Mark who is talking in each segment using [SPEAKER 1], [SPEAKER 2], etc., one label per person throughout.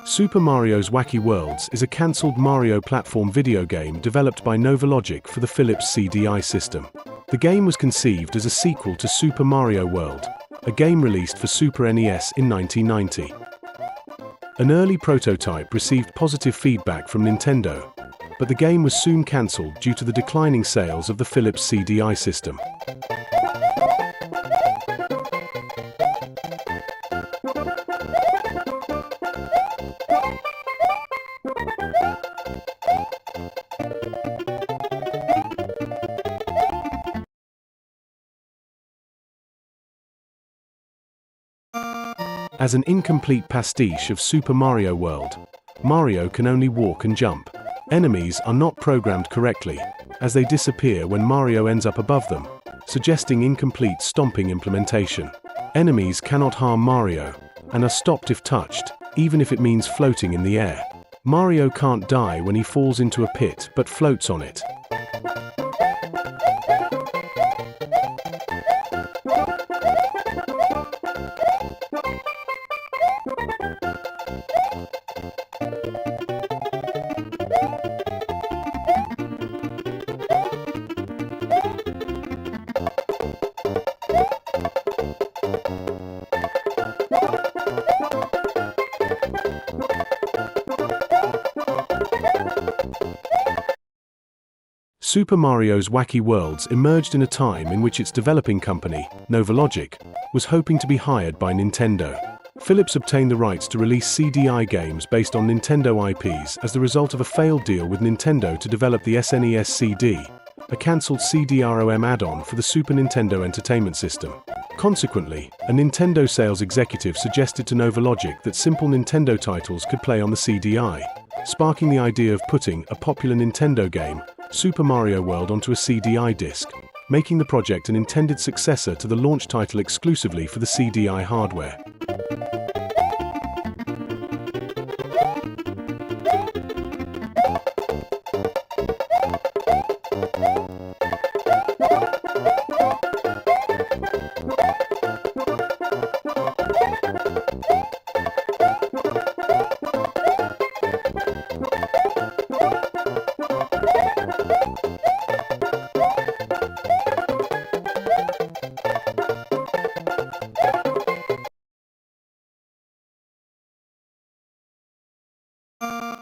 [SPEAKER 1] Super Mario's Wacky Worlds is a cancelled Mario platform video game developed by Novalogic for the Philips CDI system. The game was conceived as a sequel to Super Mario World, a game released for Super NES in 1990. An early prototype received positive feedback from Nintendo, but the game was soon cancelled due to the declining sales of the Philips CDI system. As an incomplete pastiche of Super Mario World, Mario can only walk and jump. Enemies are not programmed correctly, as they disappear when Mario ends up above them, suggesting incomplete stomping implementation. Enemies cannot harm Mario, and are stopped if touched, even if it means floating in the air. Mario can't die when he falls into a pit but floats on it. Super Mario's Wacky Worlds emerged in a time in which its developing company, Novalogic, was hoping to be hired by Nintendo. Philips obtained the rights to release CDI games based on Nintendo IPs as the result of a failed deal with Nintendo to develop the SNES CD, a cancelled CD-ROM add-on for the Super Nintendo Entertainment System. Consequently, a Nintendo sales executive suggested to Novalogic that simple Nintendo titles could play on the CDI, sparking the idea of putting a popular Nintendo game, Super Mario World, onto a CDI disc, making the project an intended successor to the launch title exclusively for the CDI hardware.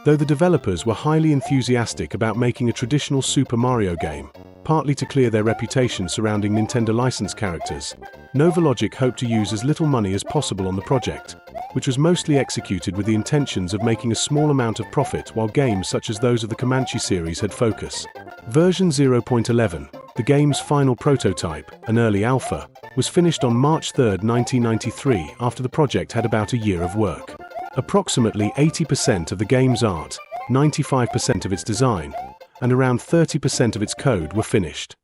[SPEAKER 1] Though the developers were highly enthusiastic about making a traditional Super Mario game, partly to clear their reputation surrounding Nintendo licensed characters, Novalogic hoped to use as little money as possible on the project, which was mostly executed with the intentions of making a small amount of profit while games such as those of the Comanche series had focus. Version 0.11, the game's final prototype, an early alpha, was finished on March 3, 1993 after the project had about a year of work. Approximately 80% of the game's art, 95% of its design, and around 30% of its code were finished.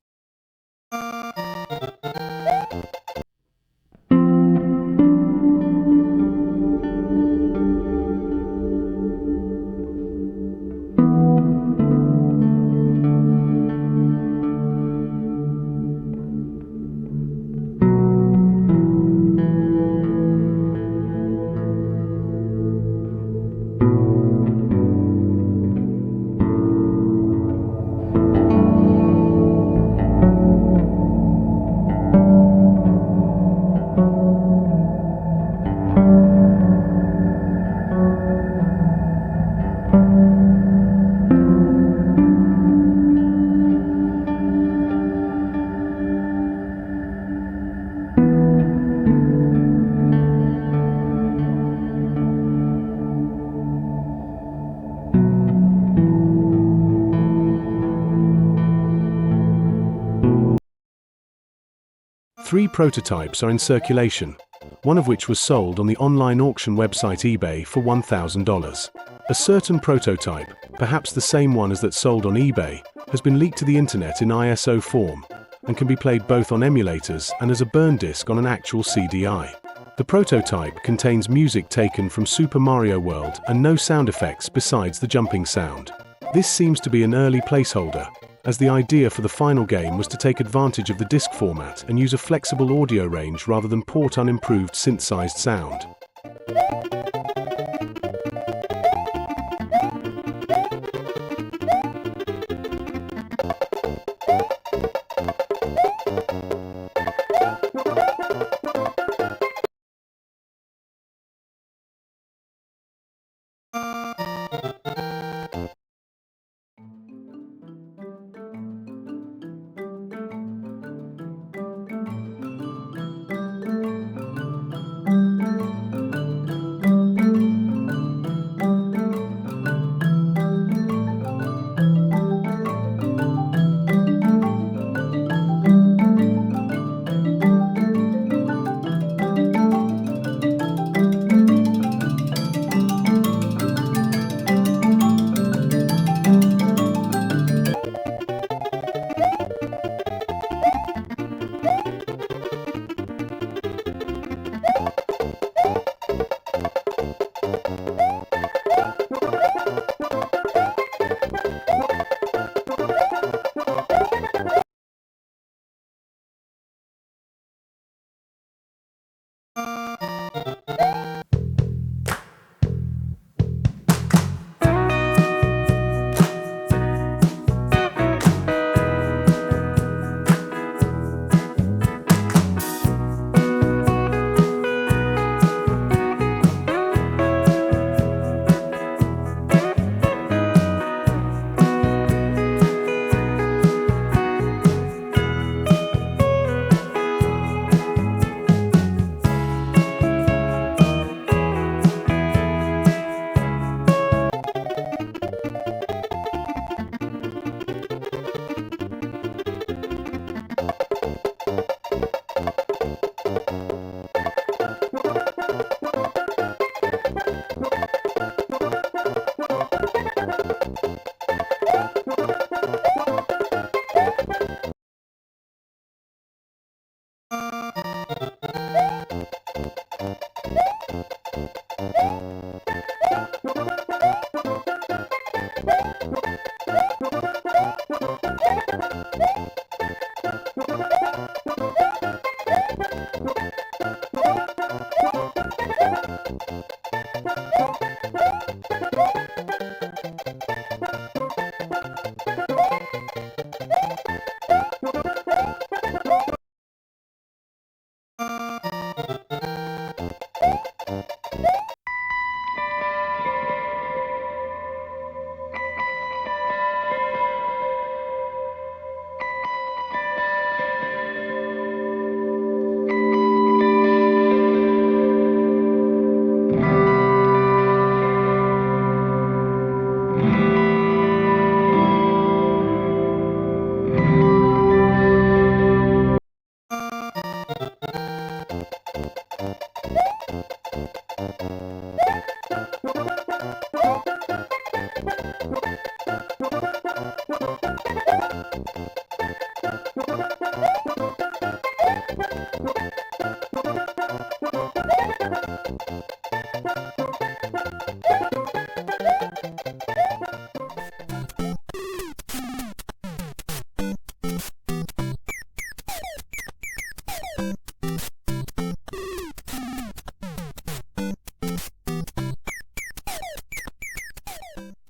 [SPEAKER 1] Three prototypes are in circulation, one of which was sold on the online auction website eBay for $1,000. A certain prototype, perhaps the same one as that sold on eBay, has been leaked to the internet in ISO form, and can be played both on emulators and as a burn disc on an actual CDI. The prototype contains music taken from Super Mario World and no sound effects besides the jumping sound. This seems to be an early placeholder, as the idea for the final game was to take advantage of the disc format and use a flexible audio range rather than port unimproved synthesized sound.